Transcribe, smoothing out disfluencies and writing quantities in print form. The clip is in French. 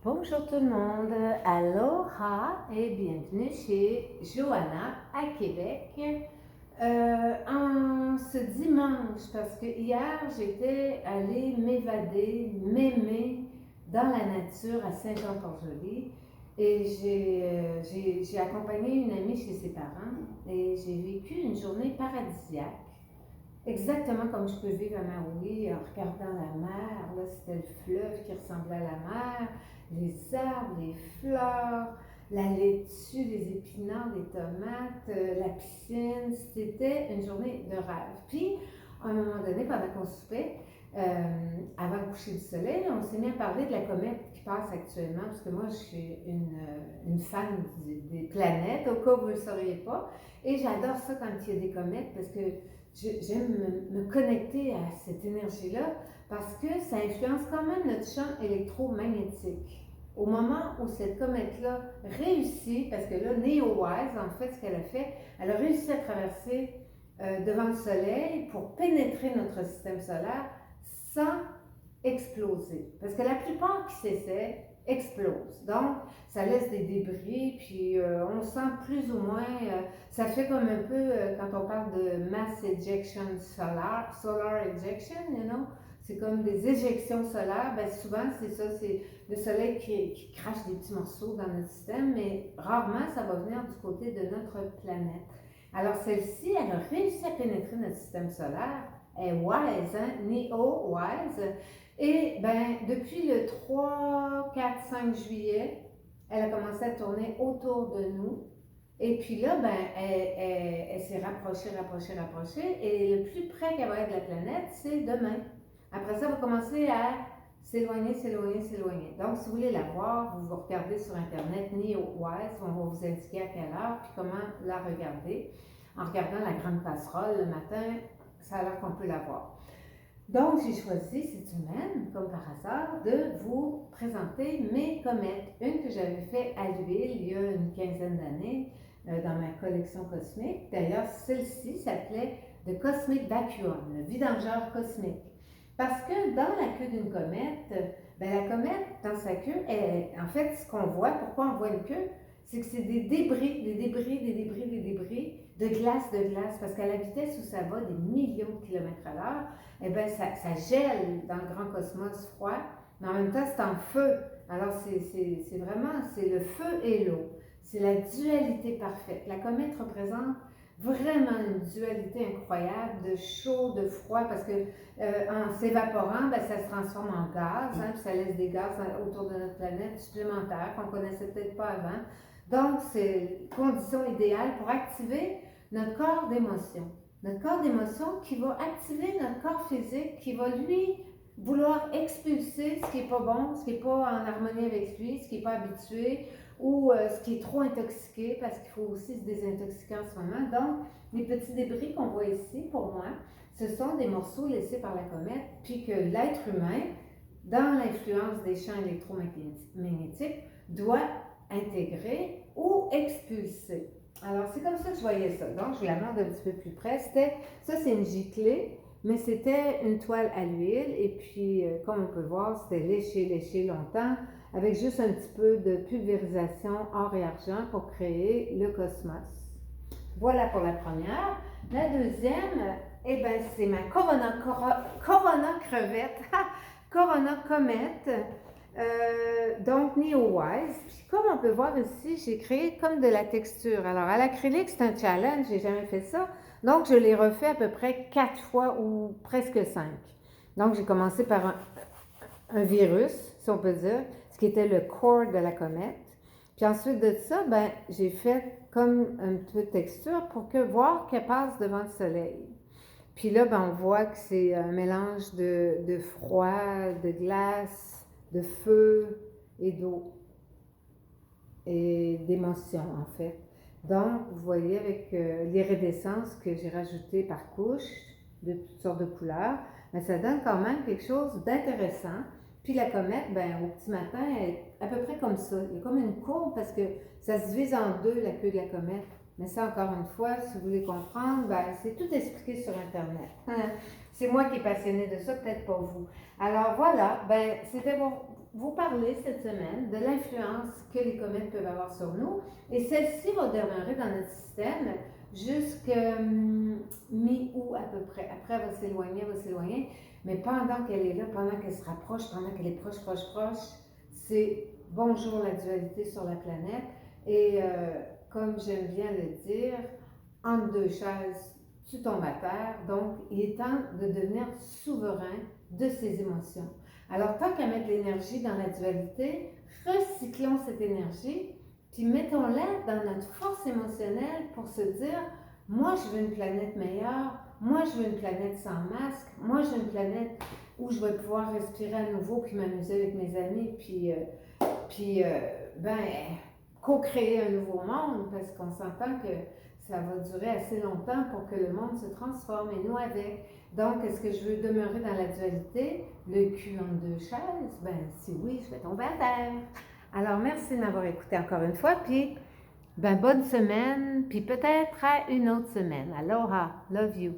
Bonjour tout le monde, aloha et bienvenue chez Johanna à Québec en ce dimanche parce que hier j'étais allée m'aimer dans la nature à Saint-Jean-Port-Joli et j'ai accompagné une amie chez ses parents et j'ai vécu une journée paradisiaque. Exactement comme je peux vivre à Maui en regardant la mer. Là, c'était le fleuve qui ressemblait à la mer, les arbres, les fleurs, la laitue, les épinards, les tomates, la piscine. C'était une journée de rêve. Puis, à un moment donné, pendant qu'on soupait, avant le coucher du soleil, on s'est mis à parler de la comète qui passe actuellement, parce que moi, je suis une fan des planètes, au cas où vous ne le sauriez pas. Et j'adore ça quand il y a des comètes, parce que j'aime me connecter à cette énergie-là parce que ça influence quand même notre champ électromagnétique. Au moment où cette comète-là réussit, parce que là, NEOWISE, en fait, ce qu'elle a fait, elle a réussi à traverser devant le Soleil pour pénétrer notre système solaire sans exploser. Parce que la plupart qui s'essaient explosent. Donc, ça laisse des débris, puis on sent plus ou moins, ça fait comme un peu quand on parle de mass ejection solar ejection, c'est comme des éjections solaires, bien souvent c'est ça, c'est le soleil qui crache des petits morceaux dans notre système, mais rarement ça va venir du côté de notre planète. Alors celle-ci, elle a réussi à pénétrer notre système solaire, elle est wise, hein? NEO-wise, et ben, depuis le 3, 4, 5 juillet, elle a commencé à tourner autour de nous. Et puis là, ben, elle s'est rapprochée. Et le plus près qu'elle va être de la planète, c'est demain. Après ça, elle va commencer à s'éloigner. Donc, si vous voulez la voir, vous regardez sur Internet, NEOWISE, on va vous indiquer à quelle heure, puis comment la regarder. En regardant la grande casserole le matin, ça a l'air qu'on peut la voir. Donc, j'ai choisi cette semaine, comme par hasard, de vous présenter mes comètes. Une que j'avais fait à l'huile il y a une quinzaine d'années dans ma collection cosmique. D'ailleurs, celle-ci s'appelait The Cosmic Vacuum, le vidangeur cosmique. Parce que dans la queue d'une comète, la comète, dans sa queue, en fait, ce qu'on voit, pourquoi on voit une queue, c'est que c'est des débris de glace, parce qu'à la vitesse où ça va, des millions de kilomètres à l'heure, eh bien, ça gèle dans le grand cosmos froid, mais en même temps, c'est en feu. Alors, c'est vraiment, c'est le feu et l'eau. C'est la dualité parfaite. La comète représente vraiment une dualité incroyable de chaud, de froid, parce que en s'évaporant, ça se transforme en gaz, puis ça laisse des gaz autour de notre planète supplémentaires qu'on ne connaissait peut-être pas avant. Donc, c'est une condition idéale pour activer notre corps d'émotion. Notre corps d'émotion qui va activer notre corps physique, qui va lui vouloir expulser ce qui n'est pas bon, ce qui n'est pas en harmonie avec lui, ce qui n'est pas habitué ou ce qui est trop intoxiqué, parce qu'il faut aussi se désintoxiquer en ce moment. Donc, les petits débris qu'on voit ici, pour moi, ce sont des morceaux laissés par la comète, puis que l'être humain, dans l'influence des champs électromagnétiques, doit intégrer ou expulser. Alors, c'est comme ça que je voyais ça. Donc, je vous la montre un petit peu plus près. Ça, c'est une giclée, mais c'était une toile à l'huile. Et puis, comme on peut voir, c'était léché longtemps, avec juste un petit peu de pulvérisation or et argent pour créer le cosmos. Voilà pour la première. La deuxième, c'est ma Corona crevette, Corona comète. Donc NEOWISE. Puis comme on peut voir ici, j'ai créé comme de la texture. Alors à l'acrylique, c'est un challenge, j'ai jamais fait ça. Donc je l'ai refait à peu près 4 fois ou presque 5. Donc j'ai commencé par un virus, si on peut dire, ce qui était le corps de la comète. Puis ensuite de ça, j'ai fait comme un peu de texture pour voir qu'elle passe devant le soleil. Puis là, on voit que c'est un mélange de froid, de glace, de feu et d'eau et d'émotion en fait. Donc, vous voyez avec l'iridescence que j'ai rajouté par couche de toutes sortes de couleurs, mais ça donne quand même quelque chose d'intéressant. Puis la comète, au petit matin, elle est à peu près comme ça. Il y a comme une courbe parce que ça se divise en deux, la queue de la comète. Mais ça, encore une fois, si vous voulez comprendre, c'est tout expliqué sur Internet. C'est moi qui est passionnée de ça, peut-être pas vous. Alors voilà, c'était vous parler cette semaine de l'influence que les comètes peuvent avoir sur nous. Et celle-ci va demeurer dans notre système jusqu'à mi-août à peu près. Après, elle va s'éloigner. Mais pendant qu'elle est là, pendant qu'elle se rapproche, pendant qu'elle est proche, c'est bonjour la dualité sur la planète. Et comme j'aime bien le dire, entre deux chaises, tu tombes à terre. Donc, il est temps de devenir souverain de ses émotions. Alors, tant qu'à mettre l'énergie dans la dualité, recyclons cette énergie, puis mettons-la dans notre force émotionnelle pour se dire, moi, je veux une planète meilleure, moi, je veux une planète sans masque, moi, je veux une planète où je vais pouvoir respirer à nouveau, puis m'amuser avec mes amis, puis co-créer un nouveau monde, parce qu'on s'entend que ça va durer assez longtemps pour que le monde se transforme, et nous avec. Donc, est-ce que je veux demeurer dans la dualité, le cul entre deux chaises? Ben, si oui, je vais tomber à terre. Alors, merci de m'avoir écouté encore une fois, puis bonne semaine, puis peut-être à une autre semaine. Aloha, love you.